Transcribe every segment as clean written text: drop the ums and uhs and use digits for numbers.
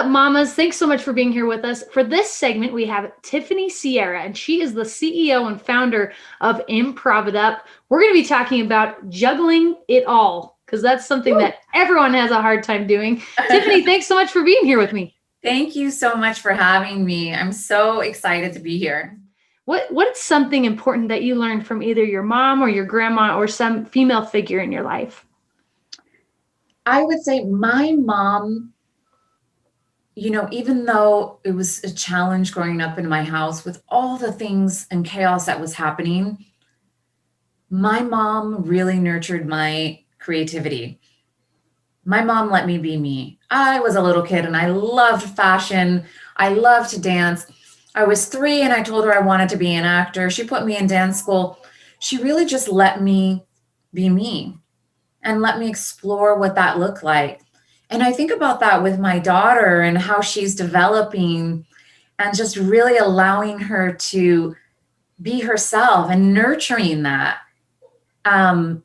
up, mamas? Thanks so much for being here with us. For this segment, we have Tiffani Sierra, and she is the CEO and founder of Improv It Up. We're going to be talking about juggling it all, because that's something that everyone has a hard time doing. Tiffani, thanks so much for being here with me. Thank you so much for having me. I'm so excited to be here. What's something important that you learned from either your mom or your grandma or some female figure in your life? I would say my mom, even though it was a challenge growing up in my house with all the things and chaos that was happening, my mom really nurtured my creativity. My mom let me be me. I was a little kid and I loved fashion. I loved to dance. I was 3 and I told her I wanted to be an actor. She put me in dance school. She really just let me be me and let me explore what that looked like. And I think about that with my daughter and how she's developing and just really allowing her to be herself and nurturing that. I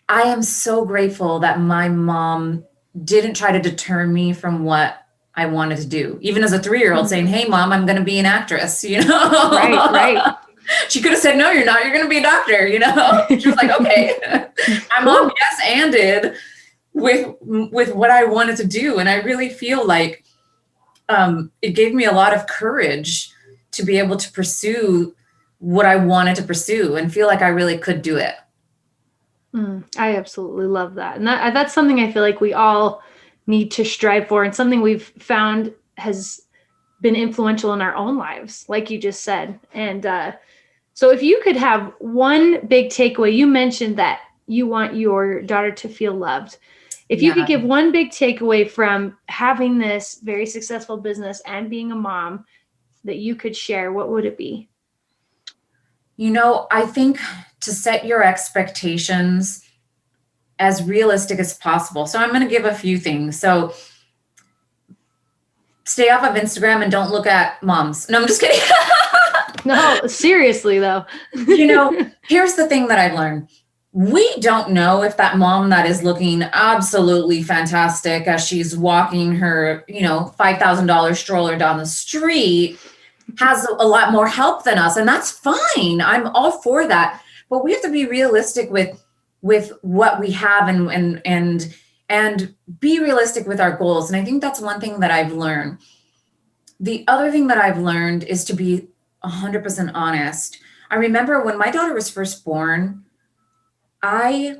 am so grateful that my mom didn't try to deter me from what I wanted to do. Even as a 3-year-old saying, "Hey mom, I'm going to be an actress," Right. She could have said, "No, you're not. You're going to be a doctor." She was like, "Okay." My mom yes-anded with what I wanted to do. And I really feel like it gave me a lot of courage to be able to pursue what I wanted to pursue and feel like I really could do it. I absolutely love that. And that's something I feel like we all need to strive for, and something we've found has been influential in our own lives, like you just said. And so if you could have one big takeaway, you mentioned that you want your daughter to feel loved. If you could give one big takeaway from having this very successful business and being a mom that you could share, what would it be? I think to set your expectations as realistic as possible. So I'm going to give a few things. So stay off of Instagram and don't look at moms. No, I'm just kidding. No, seriously though. Here's the thing that I've learned. We don't know if that mom that is looking absolutely fantastic as she's walking her, $5,000 stroller down the street has a lot more help than us. And that's fine. I'm all for that. But we have to be realistic with what we have and be realistic with our goals. And I think that's one thing that I've learned. The other thing that I've learned is to be 100% honest. I remember when my daughter was first born, I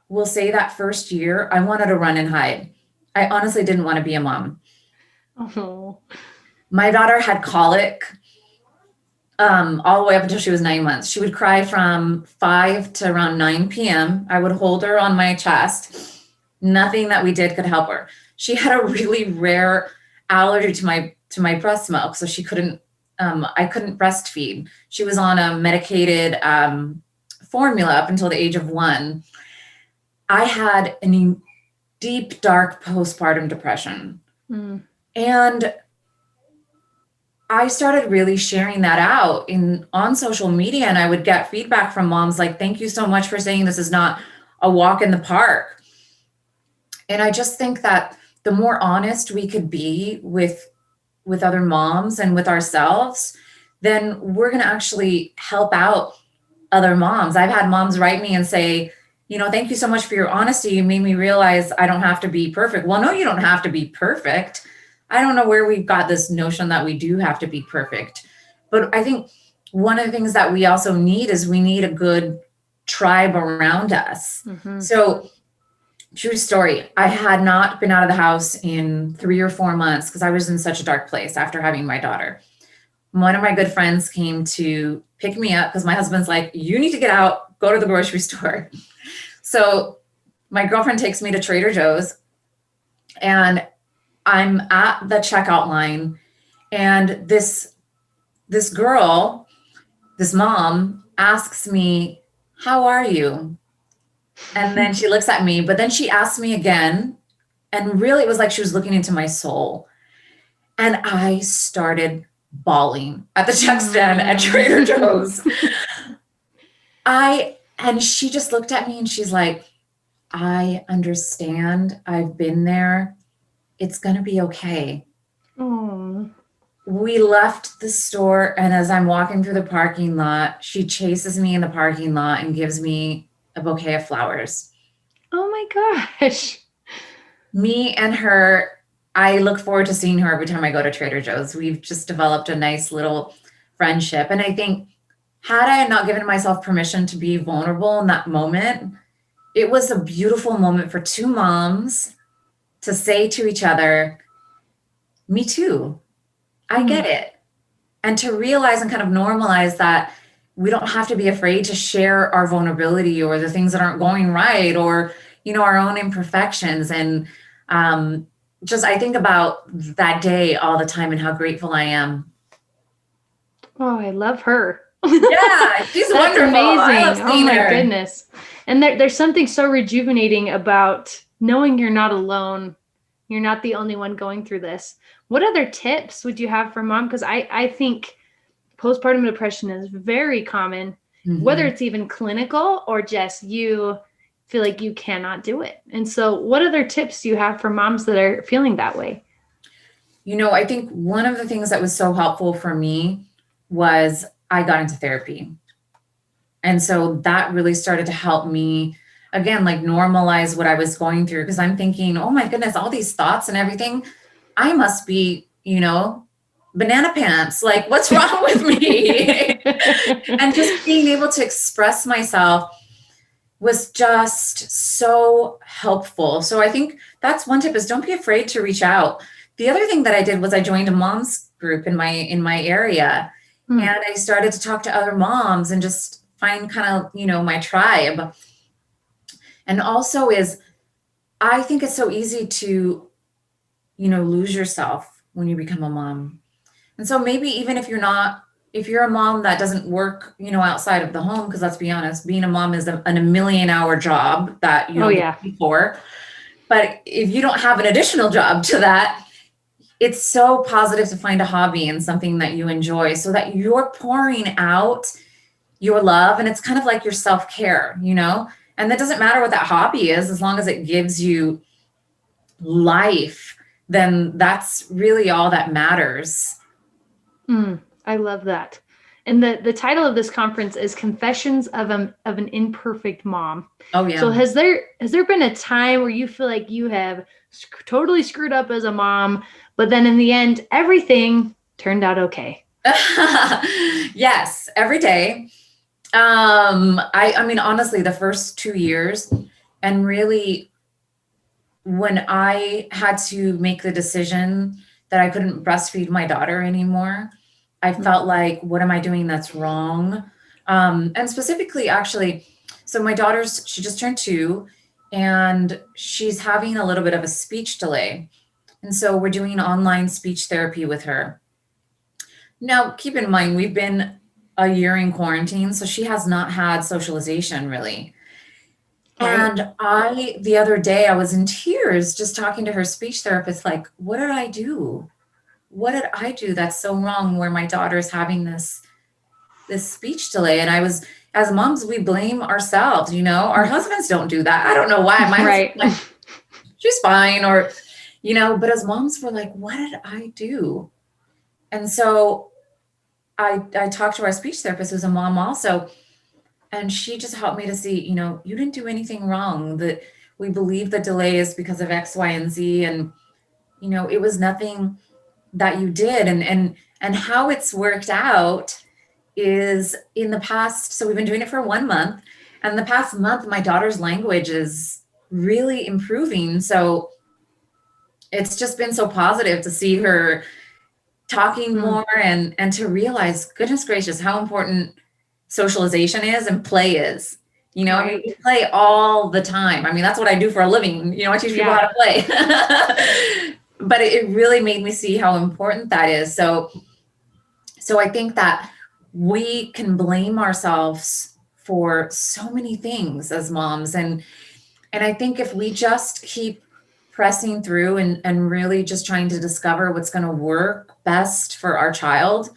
will say that first year, I wanted to run and hide. I honestly didn't want to be a mom. Oh. My daughter had colic all the way up until she was 9 months. She would cry from 5 to around 9 p.m. I would hold her on my chest. Nothing that we did could help her. She had a really rare allergy to my breast milk, so she couldn't. I couldn't breastfeed. She was on a medicated formula up until the age of 1. I had a deep, dark postpartum depression. And I started really sharing that out on social media, and I would get feedback from moms like, "Thank you so much for saying this is not a walk in the park." And I just think that the more honest we could be with other moms and with ourselves, then we're going to actually help out other moms. I've had moms write me and say, "Thank you so much for your honesty. You made me realize I don't have to be perfect." Well, no, you don't have to be perfect. I don't know where we've got this notion that we do have to be perfect. But I think one of the things that we also need is we need a good tribe around us. So true story. I had not been out of the house in 3 or 4 months because I was in such a dark place after having my daughter. One of my good friends came to pick me up because my husband's like, "You need to get out, go to the grocery store." So my girlfriend takes me to Trader Joe's, and I'm at the checkout line, and this girl, this mom, asks me, "How are you?" And then she looks at me, but then she asks me again, and really it was like she was looking into my soul. And I started bawling at the check stand at Trader Joe's. And she just looked at me and she's like, "I understand. I've been there. it's going to be okay. Oh. We left the store, and as I'm walking through the parking lot, she chases me in the parking lot and gives me a bouquet of flowers. Oh my gosh. Me and her, I look forward to seeing her every time I go to Trader Joe's. We've just developed a nice little friendship. And I think, had I not given myself permission to be vulnerable in that moment, it was a beautiful moment for two moms to say to each other, me too, I get it. And to realize and kind of normalize that we don't have to be afraid to share our vulnerability or the things that aren't going right, or, you know, our own imperfections. And just, I think about that day all the time and how grateful I am. Oh, I love her. Yeah, she's That's wonderful. I love amazing. Oh seeing my her. goodness. And there's something so rejuvenating about knowing you're not alone. You're not the only one going through this. What other tips would you have for mom? Because I think postpartum depression is very common, whether it's even clinical or just you feel like you cannot do it. And so what other tips do you have for moms that are feeling that way? You know, I think one of the things that was so helpful for me was I got into therapy. And so that really started to help me, again, like normalize what I was going through. Because I'm thinking, oh my goodness, all these thoughts and everything, I must be, you know, banana pants. Like, what's wrong with me? And just being able to express myself was just so helpful. So I think that's one tip, is don't be afraid to reach out. The other thing that I did was I joined a mom's group in my area, and I started to talk to other moms and just find kind of, you know, my tribe. And also is, I think it's so easy to, you know, lose yourself when you become a mom. And so maybe even if you're a mom that doesn't work, you know, outside of the home, because let's be honest, being a mom is a million-hour job that you don't get paid for. But if you don't have an additional job to that, it's so positive to find a hobby and something that you enjoy, so that you're pouring out your love, and it's kind of like your self-care, you know? And that doesn't matter what that hobby is, as long as it gives you life, then that's really all that matters. I love that. And the title of this conference is Confessions of an Imperfect Mom. Oh yeah. So has there been a time where you feel like you have totally screwed up as a mom, but then in the end, everything turned out okay? Yes, every day. I mean, honestly, the first 2 years, and really when I had to make the decision that I couldn't breastfeed my daughter anymore, I felt like, what am I doing that's wrong? And specifically, actually, so my she just turned 2, and she's having a little bit of a speech delay. And so we're doing online speech therapy with her. Now, keep in mind, we've been a year in quarantine, so she has not had socialization really. Right. And the other day, I was in tears just talking to her speech therapist, like, what did I do? What did I do that's so wrong, where my daughter's having this speech delay? And as moms, we blame ourselves, you know, our husbands don't do that. I don't know why. My husband's like, she's fine, or, you know, but as moms, we're like, what did I do? And so I talked to our speech therapist, who's a mom also, and she just helped me to see, you know, you didn't do anything wrong. That we believe the delay is because of X, Y, and Z. And, you know, it was nothing that you did. And how it's worked out is, in the past, so we've been doing it for 1 month, and the past month, my daughter's language is really improving. So it's just been so positive to see her talking more, and to realize, goodness gracious, how important socialization is and play is. You know, Right. we play all the time. I mean, that's what I do for a living. You know, I teach people how to play. But it really made me see how important that is. So I think that we can blame ourselves for so many things as moms. And I think if we just keep pressing through and really just trying to discover what's going to work best for our child,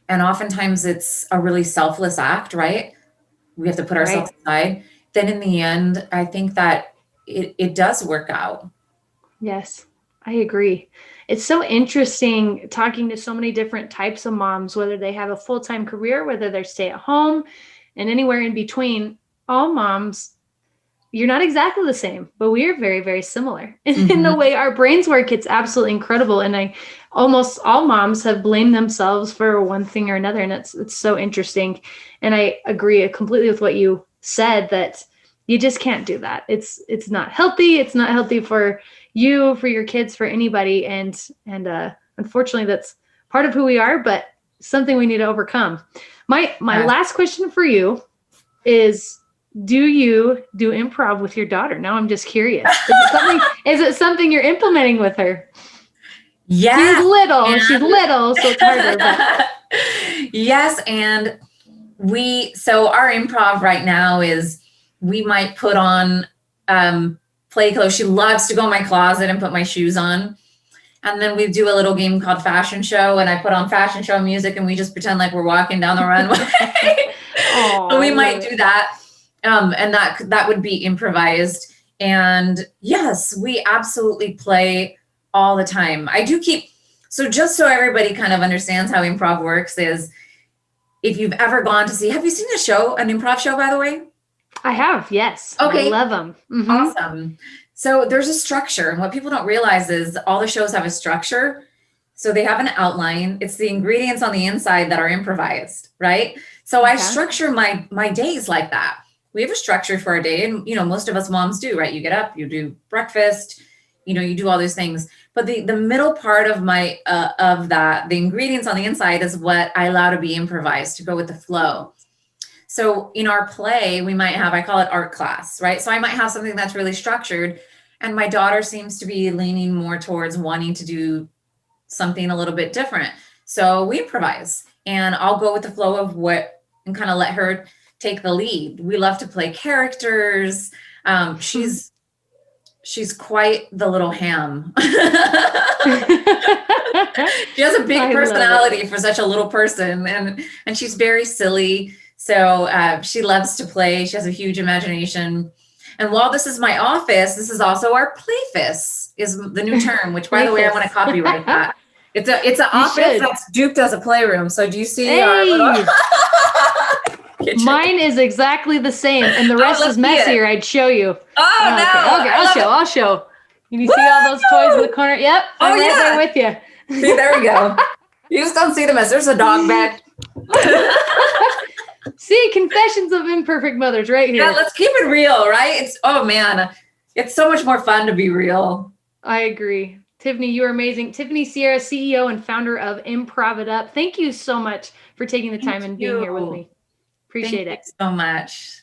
and oftentimes it's a really selfless act, right? We have to put ourselves aside. Then in the end, I think that it does work out. Yes. I agree. It's so interesting talking to so many different types of moms, whether they have a full-time career, whether they're stay at home, and anywhere in between. All moms, you're not exactly the same, but we are very, very similar in the Mhm. way our brains work. It's absolutely incredible. And I almost all moms have blamed themselves for one thing or another. And it's so interesting. And I agree completely with what you said, that you just can't do that. It's not healthy. It's not healthy for you, for your kids, for anybody. And unfortunately that's part of who we are, but something we need to overcome. My Yeah. last question for you is, do you do improv with your daughter? Now I'm just curious. Is it something you're implementing with her? She's Yes. little. And She's little, so it's harder, but yes, and so our improv right now is we might put on play clothes. She loves to go in my closet and put my shoes on. And then we do a little game called fashion show, and I put on fashion show music and we just pretend like we're walking down the runway. oh, So we might do that. And that would be improvised. And yes, we absolutely play all the time. I do keep, so just so everybody kind of understands how improv works is, if you've ever gone to see, have you seen a show, an improv show, by the way? I have, yes. Okay. I love them. Mm-hmm. Awesome. So there's a structure, and what people don't realize is all the shows have a structure. So they have an outline. It's the ingredients on the inside that are improvised, right? So I structure my days like that. We have a structure for our day, and most of us moms do, right? You get up, you do breakfast, you do all those things. But the middle part of of that, the ingredients on the inside, is what I allow to be improvised, to go with the flow. So in our play, we might have, I call it art class, right? So I might have something that's really structured, and my daughter seems to be leaning more towards wanting to do something a little bit different. So we improvise, and I'll go with the flow of and kind of let her take the lead. We love to play characters. She's quite the little ham. She has a big personality for such a little person, and she's very silly. So she loves to play. She has a huge imagination. And while this is my office, this is also our playfist, is the new term, which, by the way, I want to copyright that. It's an office that's duped as a playroom. So do you see our little kitchen? Mine is exactly the same, and the rest is messier. I'd show you. Oh, no. Okay, I'll show. You see all those toys in the corner? Yep. I'm right there with you. See, there we go. You just don't see the mess. There's a dog bed. See, confessions of imperfect mothers right here. Yeah, let's keep it real, right? It's so much more fun to be real. I agree. Tiffani, you are amazing. Tiffani Sierra, CEO and founder of Improv It Up. Thank you so much for taking the time and being here with me. Appreciate it so much.